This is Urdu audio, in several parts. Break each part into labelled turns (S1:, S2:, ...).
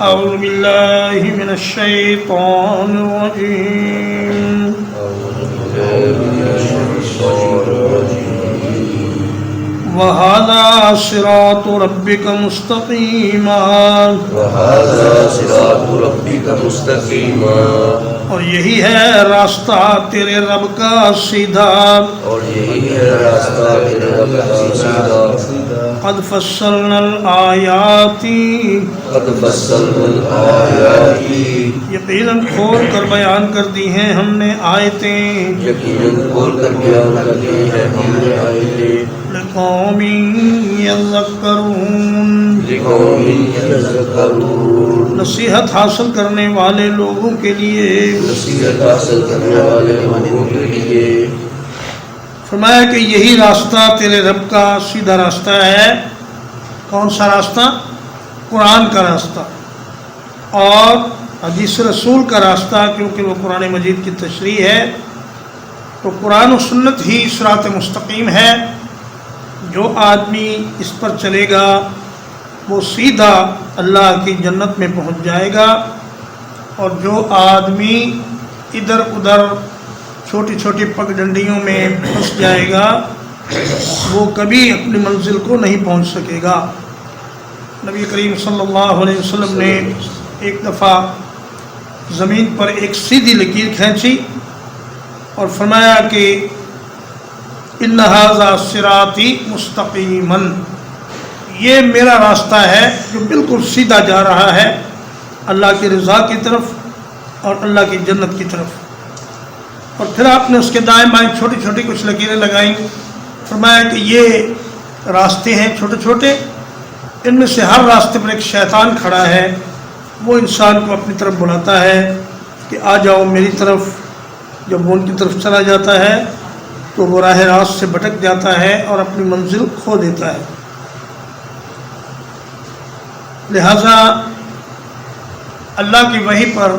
S1: أعوذ بالله من الشيطان الرجيم وهذا صراط ربك مستقيما اور یہی ہے راستہ تیرے رب کا سیدھا قد فصلنا الآیات یقیناً کھول کر بیان کر دی ہیں ہم نے آیتیں لقوم یذکرون نصیحت حاصل کرنے والے لوگوں کے لیے فرمایا کہ یہی راستہ تیرے رب کا سیدھا راستہ ہے۔ کون سا راستہ؟ قرآن کا راستہ اور حدیث رسول کا راستہ، کیونکہ وہ قرآن مجید کی تشریح ہے۔ تو قرآن و سنت ہی صراط مستقیم ہے۔ جو آدمی اس پر چلے گا وہ سیدھا اللہ کی جنت میں پہنچ جائے گا، اور جو آدمی ادھر ادھر چھوٹی چھوٹی پگڈنڈیوں میں پھنس جائے گا وہ کبھی اپنی منزل کو نہیں پہنچ سکے گا۔ نبی کریم صلی اللہ علیہ وسلم نے ایک دفعہ زمین پر ایک سیدھی لکیر کھینچی اور فرمایا کہ ان ھذا صراطی مستقیما، یہ میرا راستہ ہے جو بالکل سیدھا جا رہا ہے اللہ کی رضا کی طرف اور اللہ کی جنت کی طرف۔ اور پھر آپ نے اس کے دائیں بائیں چھوٹی چھوٹی کچھ لکیریں لگائیں، فرمایا کہ یہ راستے ہیں چھوٹے چھوٹے، ان میں سے ہر راستے پر ایک شیطان کھڑا ہے، وہ انسان کو اپنی طرف بلاتا ہے کہ آ جاؤ میری طرف۔ جب وہ ان کی طرف چلا جاتا ہے تو وہ راہ راست سے بھٹک جاتا ہے اور اپنی منزل کھو دیتا ہے۔ لہذا اللہ کی وحی پر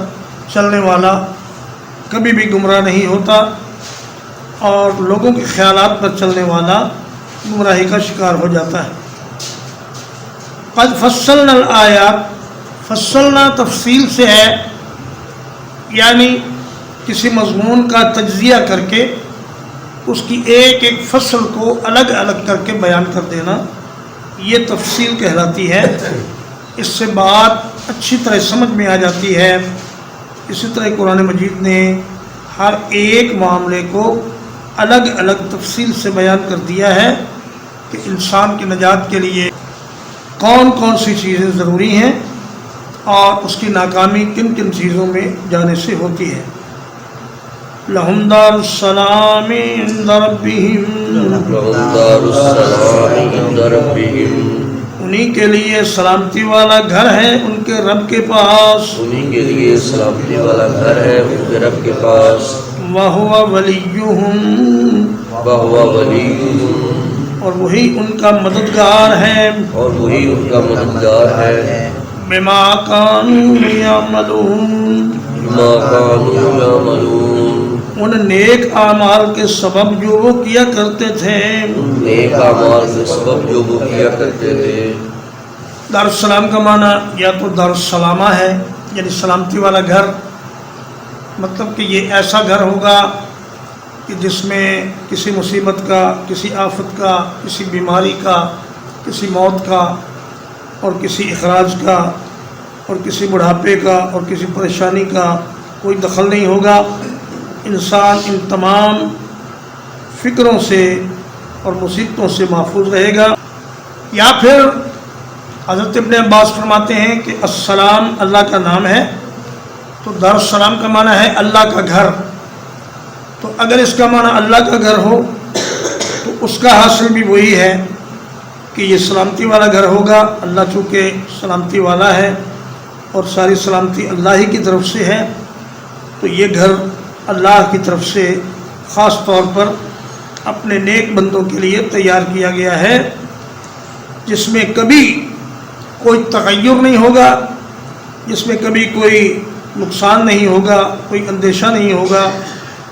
S1: چلنے والا کبھی بھی گمراہ نہیں ہوتا، اور لوگوں کے خیالات پر چلنے والا گمراہی کا شکار ہو جاتا ہے۔ قد فصلنا الآیات، فصلنا تفصیل سے ہے، یعنی کسی مضمون کا تجزیہ کر کے اس کی ایک ایک فصل کو الگ الگ کر کے بیان کر دینا، یہ تفصیل کہلاتی ہے۔ اس سے بات اچھی طرح سمجھ میں آ جاتی ہے۔ اسی طرح قرآن مجید نے ہر ایک معاملے کو الگ الگ تفصیل سے بیان کر دیا ہے کہ انسان کی نجات کے لیے کون کون سی چیزیں ضروری ہیں اور اس کی ناکامی کن کن چیزوں میں جانے سے ہوتی ہے۔ لَهُمْ دَارُ السَّلَامِ عِنْدَ رَبِّهِمْ، انہی کے لیے سلامتی والا گھر ہے ان کے رب کے پاس، وَهُوَ وَلِيُّهُمْ، اور وہی ان کا مددگار ہے، بِمَا كَانُوا يَعْمَلُونَ، ان نیک اعمال کے سبب جو وہ کیا کرتے تھے۔ دارالسلام کا معنی یا تو دارالسلامہ ہے، یعنی سلامتی والا گھر، مطلب کہ یہ ایسا گھر ہوگا کہ جس میں کسی مصیبت کا، کسی آفت کا، کسی بیماری کا، کسی موت کا، اور کسی اخراج کا، اور کسی بڑھاپے کا، اور کسی پریشانی کا کوئی دخل نہیں ہوگا۔ انسان ان تمام فکروں سے اور مصیبتوں سے محفوظ رہے گا۔ یا پھر حضرت ابن عباس فرماتے ہیں کہ السلام اللہ کا نام ہے، تو دارالسلام کا معنی ہے اللہ کا گھر۔ تو اگر اس کا معنی اللہ کا گھر ہو تو اس کا حاصل بھی وہی ہے کہ یہ سلامتی والا گھر ہوگا۔ اللہ چونکہ سلامتی والا ہے اور ساری سلامتی اللہ ہی کی طرف سے ہے، تو یہ گھر اللہ کی طرف سے خاص طور پر اپنے نیک بندوں کے لیے تیار کیا گیا ہے، جس میں کبھی کوئی تغیر نہیں ہوگا، جس میں کبھی کوئی نقصان نہیں ہوگا، کوئی اندیشہ نہیں ہوگا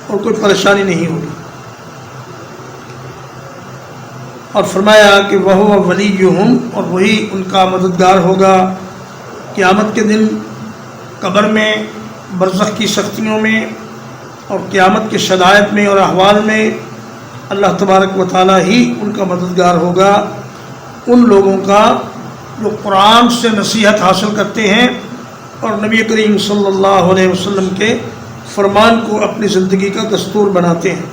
S1: اور کوئی پریشانی نہیں ہوگی۔ اور فرمایا کہ وہ ولیہم، اور وہی ان کا مددگار ہوگا، قیامت کے دن قبر میں، برزخ کی سختیوں میں اور قیامت کے شدائد میں اور احوال میں اللہ تبارک و تعالیٰ ہی ان کا مددگار ہوگا، ان لوگوں کا جو قرآن سے نصیحت حاصل کرتے ہیں اور نبی کریم صلی اللہ علیہ وسلم کے فرمان کو اپنی زندگی کا دستور بناتے ہیں۔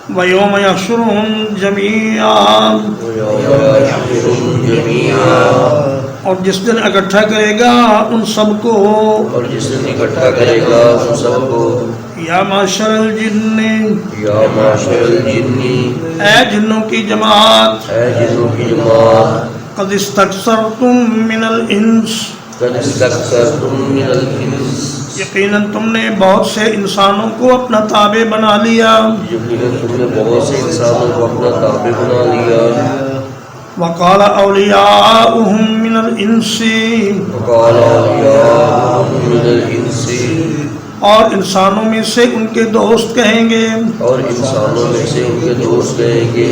S1: وَيَوْمَ يَحْشُرُهُمْ جَمِيعًا، اور جس دن اکٹھا کرے گا ان سب کو،
S2: اور جس دن اکٹھا کرے گا ان سب کو،
S1: یا معشر الجن،
S2: یا معشر الجن،
S1: اے جنوں کی جماعت،
S2: اے جنوں کی جماعت،
S1: قد استکثرتم من الانس،
S2: قد استکثرتم من الانس،
S1: یقیناً تم نے بہت سے انسانوں کو اپنا تابع بنا لیا،
S2: یقیناً تم نے بہت سے انسانوں کو اپنا تابع بنا لیا۔
S1: وقال اولیاؤہم من الانس،
S2: وقال اولیاؤہم من الانس،
S1: اور انسانوں میں سے ان کے دوست کہیں گے،
S2: اور انسانوں میں سے ان کے دوست کہیں گے،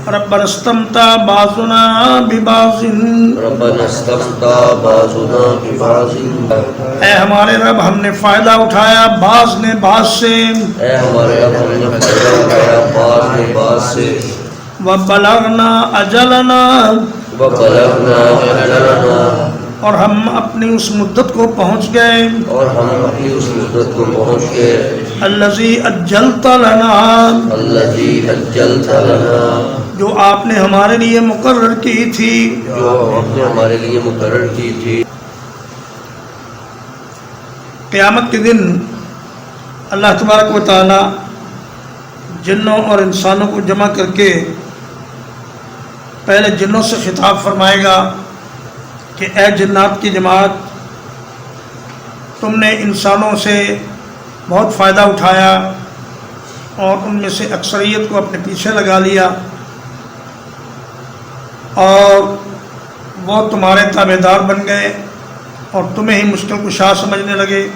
S1: ربنا استمتع بعضنا ببعض،
S2: ربنا استمتع بعضنا ببعض،
S1: اے ہمارے رب ہم نے فائدہ اٹھایا بعض نے بعض سے،
S2: اے ہمارے رب ہم نے فائدہ اٹھایا بعض نے بعض سے،
S1: وبلغنا اجلنا،
S2: وبلغنا اجلنا،
S1: اور ہم اپنی اس مدت کو پہنچ گئے،
S2: اور ہم اپنی اس مدت کو پہنچ گئے،
S1: الذی اجلت لنا،
S2: الذی اجلت لنا،
S1: جو آپ نے ہمارے لیے مقرر کی تھی۔
S2: جو آپ نے ہمارے لیے مقرر کی تھی۔
S1: قیامت کے دن اللہ تبارک و تعالی جنوں اور انسانوں کو جمع کر کے پہلے جنوں سے خطاب فرمائے گا کہ اے جنات کی جماعت، تم نے انسانوں سے بہت فائدہ اٹھایا اور ان میں سے اکثریت کو اپنے پیچھے لگا لیا، اور وہ تمہارے تابع دار بن گئے اور تمہیں ہی مشکل کشا سمجھنے لگے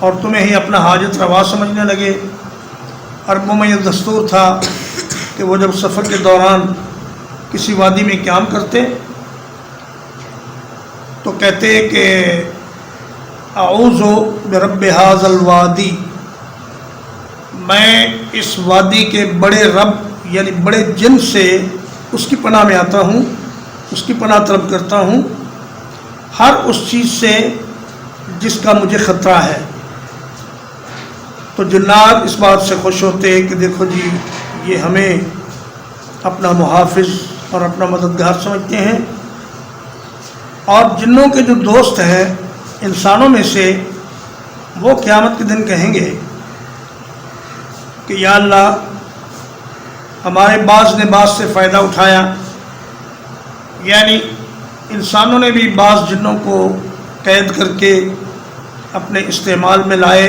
S1: اور تمہیں ہی اپنا حاجت روا سمجھنے لگے۔ عربوں میں یہ دستور تھا کہ وہ جب سفر کے دوران کسی وادی میں قیام کرتے تو کہتے کہ اعوذ برب ھذا الوادی، میں اس وادی کے بڑے رب یعنی بڑے جن سے اس کی پناہ میں آتا ہوں، اس کی پناہ طلب کرتا ہوں، ہر اس چیز سے جس کا مجھے خطرہ ہے۔ تو جنات اس بات سے خوش ہوتے کہ دیکھو جی یہ ہمیں اپنا محافظ اور اپنا مددگار سمجھتے ہیں، اور جنوں کے جو دوست ہیں انسانوں میں سے وہ قیامت کے دن کہیں گے کہ یا اللہ ہمارے بعض نے بعض سے فائدہ اٹھایا، یعنی انسانوں نے بھی بعض جنوں کو قید کر کے اپنے استعمال میں لائے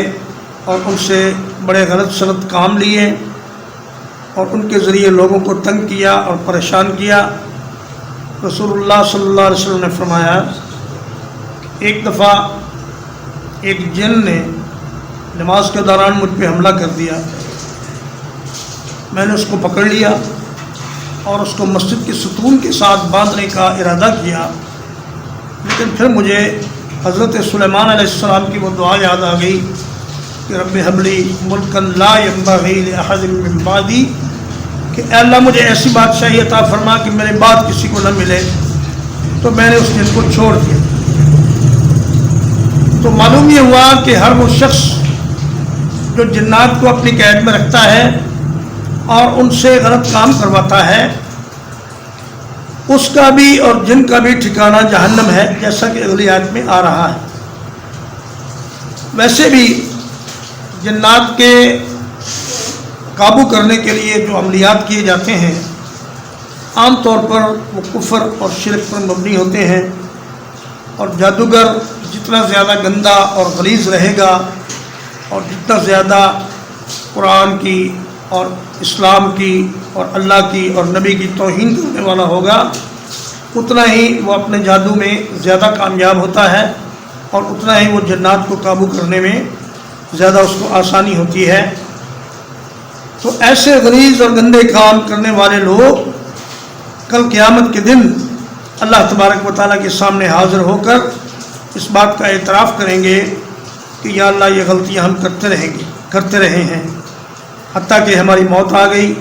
S1: اور ان سے بڑے غلط سلط کام لیے اور ان کے ذریعے لوگوں کو تنگ کیا اور پریشان کیا۔ رسول اللہ صلی اللہ علیہ وسلم نے فرمایا ایک دفعہ ایک جن نے نماز کے دوران مجھ پہ حملہ کر دیا، میں نے اس کو پکڑ لیا اور اس کو مسجد کے ستون کے ساتھ باندھنے کا ارادہ کیا، لیکن پھر مجھے حضرت سلیمان علیہ السلام کی وہ دعا یاد آ گئی کہ رب ھب لی ملکا لا ینبغی لأحد من بعدی، کہ اے اللہ مجھے ایسی بادشاہی عطا فرما کہ میرے بعد کسی کو نہ ملے۔ تو میں نے اس جن کو چھوڑ دیا۔ تو معلوم یہ ہوا کہ ہر وہ شخص جو جنات کو اپنی قید میں رکھتا ہے اور ان سے غلط کام کرواتا ہے، اس کا بھی اور جن کا بھی ٹھکانہ جہنم ہے، جیسا کہ اگلی آیت میں آ رہا ہے۔ ویسے بھی جنات کے قابو کرنے کے لیے جو عملیات کیے جاتے ہیں عام طور پر وہ کفر اور شرک پر مبنی ہوتے ہیں، اور جادوگر جتنا زیادہ گندا اور غلیظ رہے گا اور جتنا زیادہ قرآن کی اور اسلام کی اور اللہ کی اور نبی کی توہین کرنے والا ہوگا، اتنا ہی وہ اپنے جادو میں زیادہ کامیاب ہوتا ہے اور اتنا ہی وہ جنات کو قابو کرنے میں زیادہ اس کو آسانی ہوتی ہے۔ تو ایسے غلیظ اور گندے کام کرنے والے لوگ کل قیامت کے دن اللہ تبارک و تعالیٰ کے سامنے حاضر ہو کر اس بات کا اعتراف کریں گے کہ یا اللہ یہ غلطیاں ہم کرتے رہے ہیں، حتیٰ کہ ہماری موت آ گئی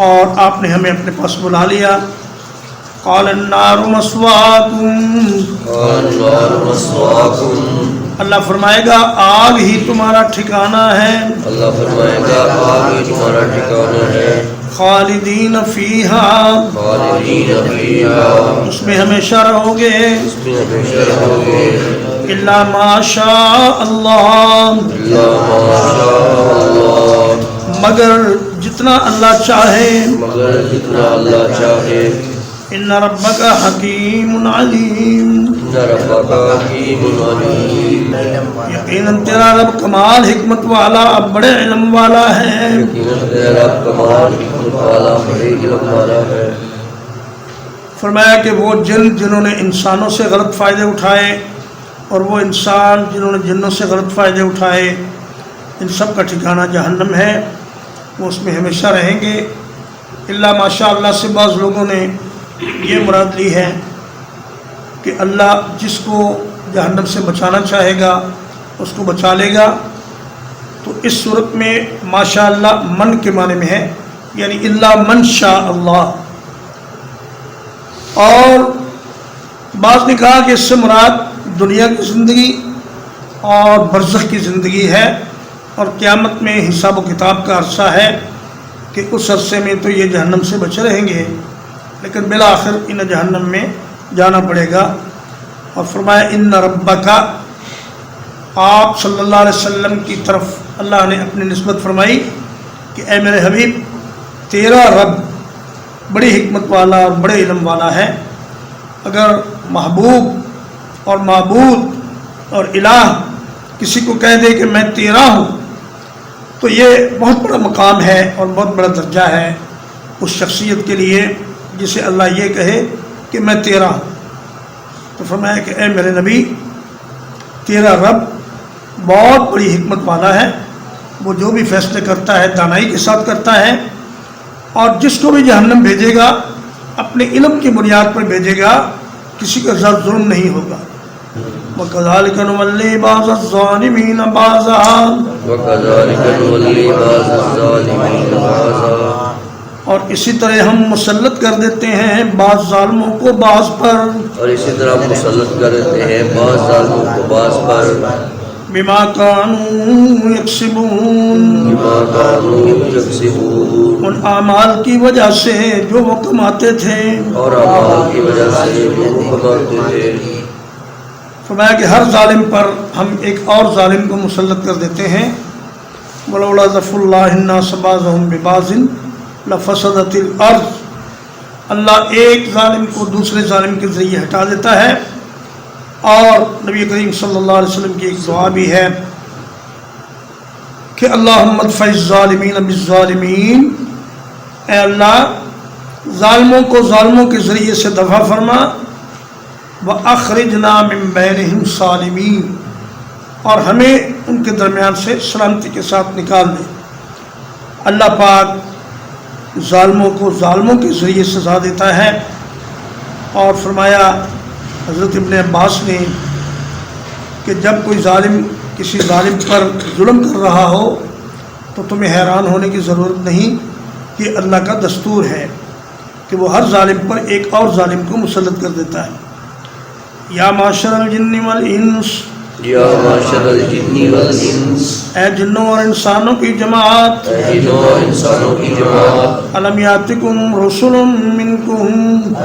S1: اور آپ نے ہمیں اپنے پاس بلا لیا۔ قال النار مثواکم، اللہ فرمائے گا آگ ہی تمہارا ٹھکانہ ہے،
S2: اللہ فرمائے گا آگ ہی تمہارا ٹھکانہ ہے،
S1: خالدین فیہا،
S2: خالدین فیہا،
S1: اس میں ہمیشہ رہو گے،
S2: اس میں ہمیشہ رہو گے،
S1: الا ما شاء اللہ،
S2: الا ما شاء اللہ،
S1: مگر جتنا اللہ چاہے،
S2: مگر جتنا اللہ چاہے،
S1: ان ربک حکیم علیم،
S2: ان ربک حکیم علیم،
S1: یقیناً تیرا رب کمال حکمت والا، بڑے علم والا ہے۔
S2: یقیناً تیرا رب کمال حکمت والا، بڑے علم والا ہے۔
S1: فرمایا کہ وہ جنہوں نے انسانوں سے غلط فائدے اٹھائے اور وہ انسان جنہوں نے جنوں سے غلط فائدے اٹھائے، ان سب کا ٹھکانہ جہنم ہے، وہ اس میں ہمیشہ رہیں گے۔ اللہ ماشاء اللہ سے بعض لوگوں نے یہ مراد لی ہے کہ اللہ جس کو جہنم سے بچانا چاہے گا اس کو بچا لے گا، تو اس صورت میں ماشاء اللہ من کے معنی میں ہے، یعنی اللہ من شاء اللہ۔ اور بعض نے کہا کہ اس سے مراد دنیا کی زندگی اور برزخ کی زندگی ہے، اور قیامت میں حساب و کتاب کا عرصہ ہے کہ اس عرصے میں تو یہ جہنم سے بچے رہیں گے، لیکن بالآخر انہیں جہنم میں جانا پڑے گا۔ اور فرمایا ان ربک، آپ صلی اللہ علیہ وسلم کی طرف اللہ نے اپنی نسبت فرمائی کہ اے میرے حبیب، تیرا رب بڑی حکمت والا اور بڑے علم والا ہے۔ اگر محبوب اور معبود اور الہ کسی کو کہہ دے کہ میں تیرا ہوں تو یہ بہت بڑا مقام ہے اور بہت بڑا درجہ ہے اس شخصیت کے لیے جسے اللہ یہ کہے کہ میں تیرا ہوں۔ تو فرمایا کہ اے میرے نبی، تیرا رب بہت بڑی حکمت والا ہے، وہ جو بھی فیصلے کرتا ہے دانائی کے ساتھ کرتا ہے، اور جس کو بھی جہنم بھیجے گا اپنے علم کی بنیاد پر بھیجے گا، کسی کا ظلم نہیں ہوگا۔ وَكَذَلِكَ نُوَلِّي بَعْضَ الظَّالِمِينَ بَعْضًا،
S2: وَكَذَلِكَ نُوَلِّي بَعْضَ الظَّالِمِينَ بَعْضًا،
S1: اور اسی طرح ہم مسلط کر دیتے ہیں بعض ظالموں کو بعض پر،
S2: اور اسی طرح مسلط کر دیتے ہیں بعض ظالموں کو بعض پر،
S1: بما كانوا يكسبون،
S2: بما كانوا يكسبون،
S1: ان اعمال کی وجہ سے جو وہ کماتے تھے۔
S2: اور اعمال کی وجہ سے جو وہ کماتے تھے۔
S1: فرمایا کہ ہر ظالم پر ہم ایک اور ظالم کو مسلط کر دیتے ہیں۔ وَلَوْلَا دَفْعُ اللَّهِ النَّاسَ بَعْضَهُم بِبَعْضٍ لَفَسَدَتِ الْأَرْضُ، اللہ ایک ظالم کو دوسرے ظالم کے ذریعے ہٹا دیتا ہے۔ اور نبی کریم صلی اللہ علیہ وسلم کی ایک دعا بھی ہے کہ اللہم ادفع الظالمین بالظالمین، اے اللہ ظالموں کو ظالموں کے ذریعے سے دفع فرما، وَأَخْرِجْنَا مِن بَيْنِهِمْ صَالِمِينَ، اور ہمیں ان کے درمیان سے سلامتی کے ساتھ نکال دے۔ اللہ پاک ظالموں کو ظالموں کے ذریعے سزا دیتا ہے۔ اور فرمایا حضرت ابن عباس نے کہ جب کوئی ظالم کسی ظالم پر ظلم کر رہا ہو تو تمہیں حیران ہونے کی ضرورت نہیں، یہ اللہ کا دستور ہے کہ وہ ہر ظالم پر ایک اور ظالم کو مسلط کر دیتا ہے۔ یا معاشر الجن والانس،
S2: یا معاشر الجن والانس،
S1: اے جنوں اور انسانوں کی جماعت،
S2: اے جنوں اور انسانوں کی جماعت،
S1: الم یاتکم رسل منکم،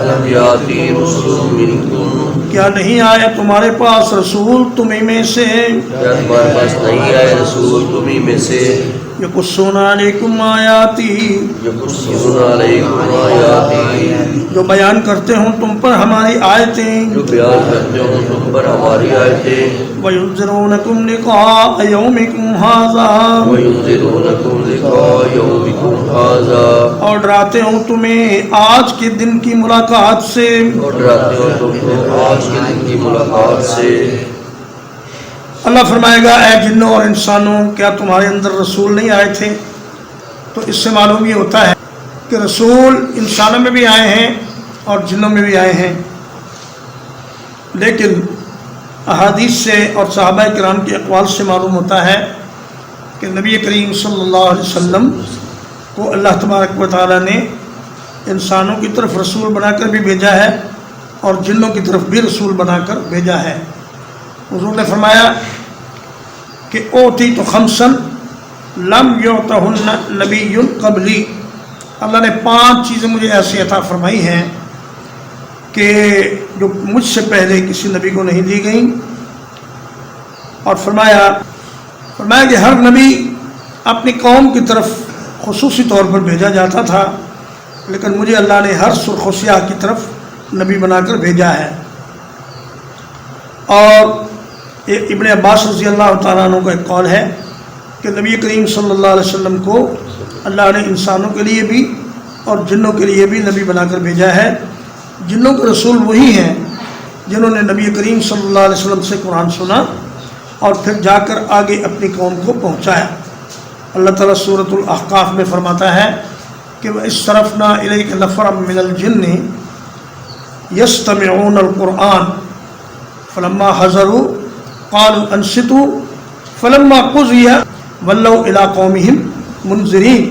S2: الم یاتی رسل منکم،
S1: کیا نہیں آیا تمہارے پاس رسول تمہیں میں سے،
S2: کیا تمہارے پاس نہیں آئے رسول تمہیں میں سے،
S1: یقصون علیکم آیاتی،
S2: یقصون علیکم آیاتی،
S1: جو بیان کرتے ہوں تم پر ہماری آیتیں،
S2: جو بیان کرتے ہوں تم پر ہماری آیتیں،
S1: وَيُنذِرُونَكُمْ لِقَاءَ يَوْمِكُمْ هَٰذَا،
S2: وَيُنذِرُونَكُمْ لِقَاءَ يَوْمِكُمْ هَٰذَا،
S1: اور ڈراتے ہوں تمہیں آج کے دن کی ملاقات سے،
S2: اور ڈراتے ہوں تم کو آج کے دن کی ملاقات سے۔
S1: اللہ فرمائے گا اے جنوں اور انسانوں، کیا تمہارے اندر رسول نہیں آئے تھے؟ تو اس سے معلوم یہ ہوتا ہے کہ رسول انسانوں میں بھی آئے ہیں اور جنوں میں بھی آئے ہیں، لیکن احادیث سے اور صحابہ کرام کے اقوال سے معلوم ہوتا ہے کہ نبی کریم صلی اللہ علیہ وسلم کو اللہ تبارک و تعالیٰ نے انسانوں کی طرف رسول بنا کر بھی بھیجا ہے اور جنوں کی طرف بھی رسول بنا کر بھیجا ہے۔ حضور نے فرمایا کہ اوتی تو خمسن لم یعطہن نبی قبلی، اللہ نے 5 چیزیں مجھے ایسی عطا فرمائی ہیں کہ جو مجھ سے پہلے کسی نبی کو نہیں دی گئیں، اور فرمایا کہ ہر نبی اپنی قوم کی طرف خصوصی طور پر بھیجا جاتا تھا، لیکن مجھے اللہ نے ہر سرخ و سیاہ کی طرف نبی بنا کر بھیجا ہے۔ اور ابن عباس رضی اللہ تعالیٰ عنہ کا ایک قول ہے کہ نبی کریم صلی اللہ علیہ وسلم کو اللہ نے انسانوں کے لیے بھی اور جنوں کے لیے بھی نبی بنا کر بھیجا ہے۔ جنوں کے رسول وہی ہیں جنہوں نے نبی کریم صلی اللہ علیہ وسلم سے قرآن سنا اور پھر جا کر آگے اپنی قوم کو پہنچایا۔ اللہ تعالیٰ سورۃ الاحقاف میں فرماتا ہے کہ وَإِصْرَفْنَا إِلَيْكَ نَفَرًا مِّنَ الْجِنِّ يَسْتَمِعُونَ الْقُرْآنَ فَلَمَّا حَضَرُوا قَالُوا أَنصِتُوا فَلَمَّا قُضِيَ وَلَّوْا إِلَىٰ قَوْمِهِمْ مُنذِرِينَ۔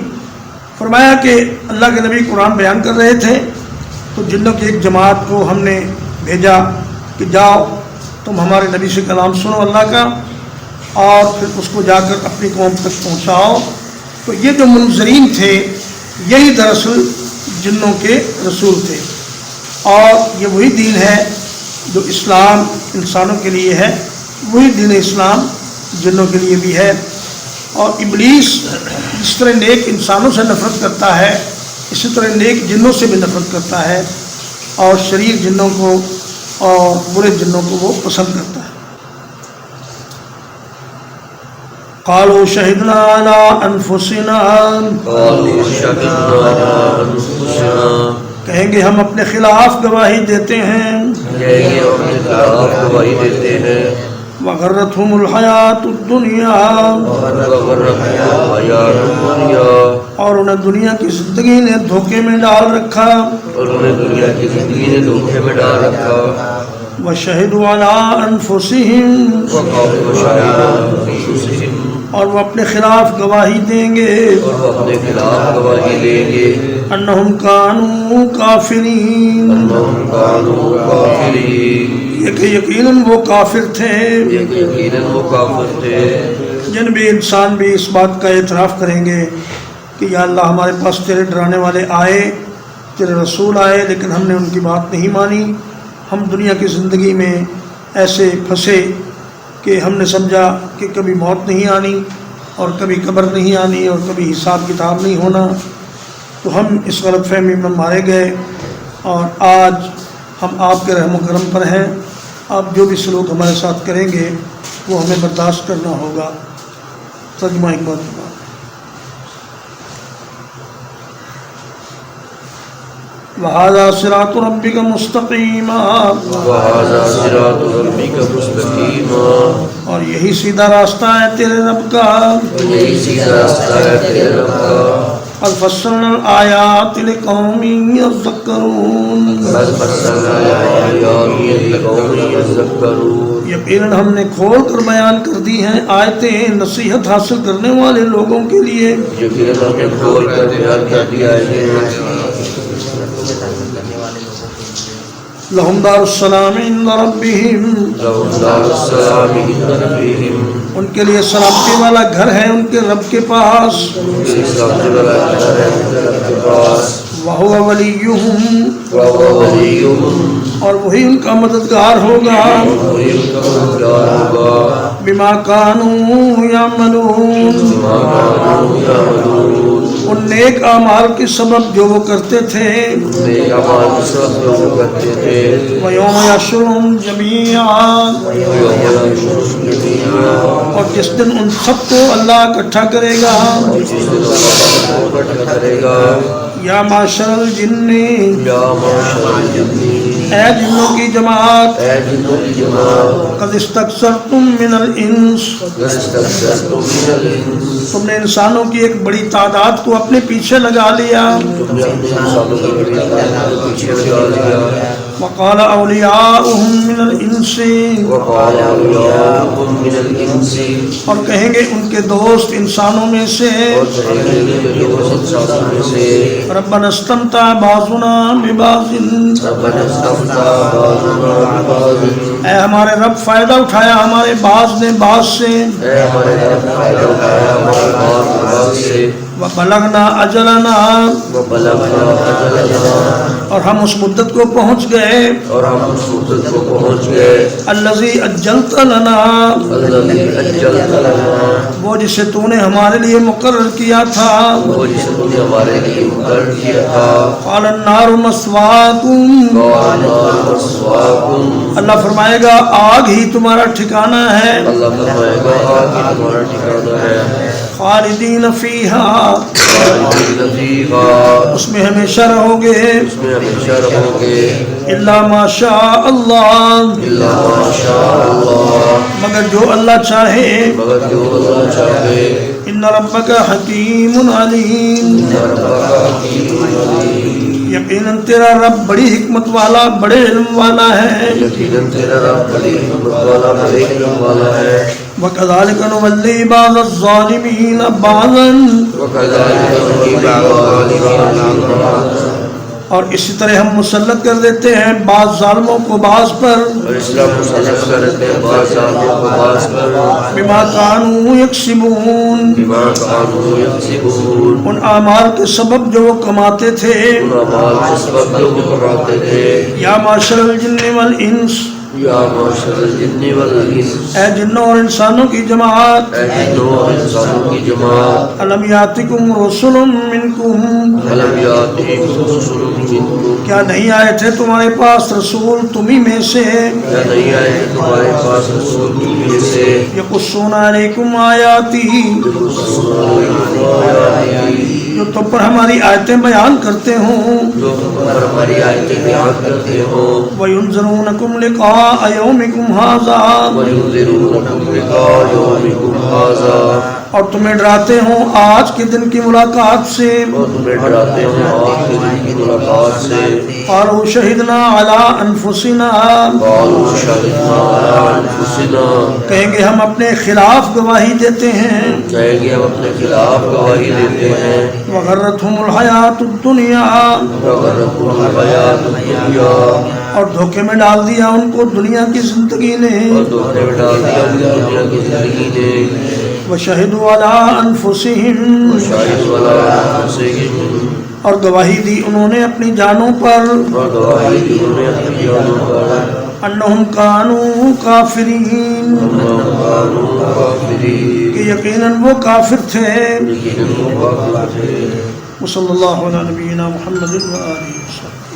S1: فرمایا کہ اللہ کے نبی قرآن بیان کر رہے تھے تو جنوں کی ایک جماعت کو ہم نے بھیجا کہ جاؤ تم ہمارے نبی سے کلام سنو اللہ کا، اور پھر اس کو جا کر اپنی قوم تک پہنچاؤ۔ تو یہ جو منذرین تھے یہی دراصل جنوں کے رسول تھے، اور یہ وہی دین ہے جو اسلام انسانوں کے لیے ہے، وہی دین اسلام جنوں کے لیے بھی ہے۔ اور ابلیس جس طرح نیک انسانوں سے نفرت کرتا ہے اسی طرح نیک جنوں سے بھی نفرت کرتا ہے، اور شریر جنوں کو اور برے جنوں کو وہ پسند کرتا ہے۔ قالوا شہدنا علی انفسنا، کہیں گے ہم اپنے خلاف گواہی دیتے ہیں۔ وغرتهم الحیات الدنیا، اور انہیں دنیا کی زندگی نے دھوکے میں ڈال رکھا۔ وشہدوا علی انفسہم، اور وہ اپنے خلاف گواہی دیں گے۔ انہم کانوا کافرین، کہ یقیناً وہ کافر تھے۔ جن بھی انسان بھی اس بات کا اعتراف کریں گے کہ یا اللہ ہمارے پاس تیرے ڈرانے والے آئے، تیرے رسول آئے، لیکن ہم نے ان کی بات نہیں مانی، ہم دنیا کی زندگی میں ایسے پھنسے کہ ہم نے سمجھا کہ کبھی موت نہیں آنی اور کبھی قبر نہیں آنی اور کبھی حساب کتاب نہیں ہونا، تو ہم اس غلط فہمی میں مارے گئے، اور آج ہم آپ کے رحم و کرم پر ہیں۔ آپ جو بھی سلوک ہمارے ساتھ کریں گے وہ ہمیں برداشت کرنا ہوگا۔ ترجمہ ایک بار وَهَذَا صِرَاطُ رَبِّكَ مُسْتَقِيمًا، اور یہی سیدھا راستہ ہے تیرے رب کا۔ قَدْ فَصَّلْنَا الْآيَاتِ لِقَوْمٍ يَذَّكَّرُونَ، یقیناً ہم نے کھول کر بیان کر دی ہیں آیتیں نصیحت حاصل کرنے والے لوگوں کے لیے۔ لَهُمْ دَارُ السَّلَامِ عِنْدَ رَبِّهِمْ، ان کے لیے سلامتی والا گھر ہے ان کے رب کے پاس۔ وَهُوَ وَلِيُّهُمْ، اور وہی ان کا مددگار ہوگا۔ بِمَا كَانُوا يَعْمَلُونَ، ان نیک اعمال کے سبب جو وہ کرتے تھے۔ وَيَوْمَ يَحْشُرُهُمْ جَمِيعًا، اور جس دن ان سب کو اللہ اکٹھا کرے گا۔ یا معشر الجن، اے جنوں کی جماعت، قد استکثرتم من الانس، تم نے انسانوں کی ایک بڑی تعداد کو اپنے پیچھے لگا لیا۔ وقال اولیاؤہم من الانس،
S2: وقال أولياؤهم من الإنس،
S1: اور کہیں گے ان کے دوست انسانوں میں سے،
S2: اور کہیں گے کہ دوست انسانوں میں سے،
S1: ربنا استمتع بعضنا ببعض،
S2: ربنا استمتع بعضنا ببعض،
S1: اے ہمارے رب فائدہ اٹھایا ہمارے بعض نے بعض سے،
S2: اے ہمارے رب فائدہ اٹھایا ہمارے بعض سے،
S1: وبلغنا اجلنا،
S2: وبلغنا أجلنا،
S1: اور ہم اس مدت کو پہنچ گئے،
S2: اور ہم اس مدت کو پہنچ گئے،
S1: الذی اجلت لنا،
S2: الذي أجلت لنا،
S1: وہ جسے تو نے ہمارے لیے مقرر کیا تھا،
S2: وہ جسے تم نے ہمارے لیے مقرر کیا تھا،
S1: قال النار مسواکم،
S2: اور النار مسواکم،
S1: اللہ فرمائے گا آگ ہی تمہارا ٹھکانہ ہے،
S2: اللہ فرمائے گا آگ ہی تمہارا ٹھکانہ ہے،
S1: خالدین فیہا،
S2: خالدین فیہا،
S1: اس میں ہمیشہ رہو گے،
S2: اس میں ہمیشہ رہو گے،
S1: الا ما شاء اللہ،
S2: الا ما شاء اللہ،
S1: مگر جو اللہ چاہے،
S2: مگر جو اللہ چاہے،
S1: ان ربک حکیم علیم،
S2: ان ربک حکیم علیم،
S1: یقیناً تیرا رب بڑی حکمت والا بڑے علم والا ہے،
S2: یقیناً تیرا رب بڑی حکمت والا بڑے علم والا ہے،
S1: وَكَذَلِكَ نُوَلِّي بَعْضَ الظَّالِمِينَ بَعْضًا،
S2: وَكَذَلِكَ نُوَلِّي بَعْضَ الظَّالِمِينَ بَعْضًا،
S1: اور اسی طرح ہم مسلط کر دیتے ہیں بعض ظالموں کو بعض پر،
S2: اور اسلام مسلط کرتے ہیں بعض ظالموں کو بعض پر،
S1: بما كانوا يكسبون،
S2: بما كانوا يكسبون،
S1: ان اعمال کے سبب جو وہ کماتے تھے،
S2: ان اعمال کے سبب جو وہ کماتے تھے،
S1: یا معاشر الجن والانس،
S2: یا معاشر الجن والانس،
S1: اے جنوں اور انسانوں کی جماعت،
S2: اے جنوں اور انسانوں کی جماعت،
S1: الم یاتکم رسل منکم،
S2: الم یاتکم رسل منکم،
S1: کیا نہیں آئے تھے تمہارے پاس رسول تمہیں میں سے،
S2: کیا نہیں آئے ہیں تمہارے پاس رسول تم میں سے،
S1: یقصون علیکم آیاتی، جو تم پر ہماری آیتیں بیان کرتے ہوں،
S2: جو تم پر ہماری آیتیں بیان کرتے ہوں،
S1: وَيُنذِرُونَكُمْ لِقَاءَ يَوْمِكُمْ هَٰذَا،
S2: وَيُنذِرُونَكُمْ لِقَاءَ يَوْمِكُمْ هَٰذَا،
S1: اور تمہیں ڈراتے ہوں آج کے دن کی ملاقات سے،
S2: اور تمہیں ڈراتے ہوں آج کے دن کی ملاقات سے،
S1: قالوا شہدنا علی انفسنا،
S2: قالوا شهدنا على انفسنا،
S1: کہیں گے ہم اپنے خلاف گواہی دیتے ہیں،
S2: کہیں گے ہم اپنے خلاف گواہی دیتے ہیں،
S1: وغرتہم الحیات الدنیا،
S2: وغرتهم الحیات الدنیا،
S1: اور دھوکے میں ڈال دیا ان کو دنیا کی زندگی نے،
S2: اور دھوکے میں ڈال دیا ان کو دنیا کی زندگی نے،
S1: وشہدوا علی انفسہم،
S2: وشهدوا على انفسهم،
S1: اور گواہی دی انہوں نے اپنی جانوں پر،
S2: اور گواہی دی انہوں نے اپنی جانوں پر،
S1: انہم کانوا کافرین،
S2: انہم كانوا کافرین،
S1: کہ یقیناً وہ کافر تھے،
S2: لیکن وہ کافر تھے۔
S1: وصلی اللہ علی نبینا محمد و آلہ وسلم۔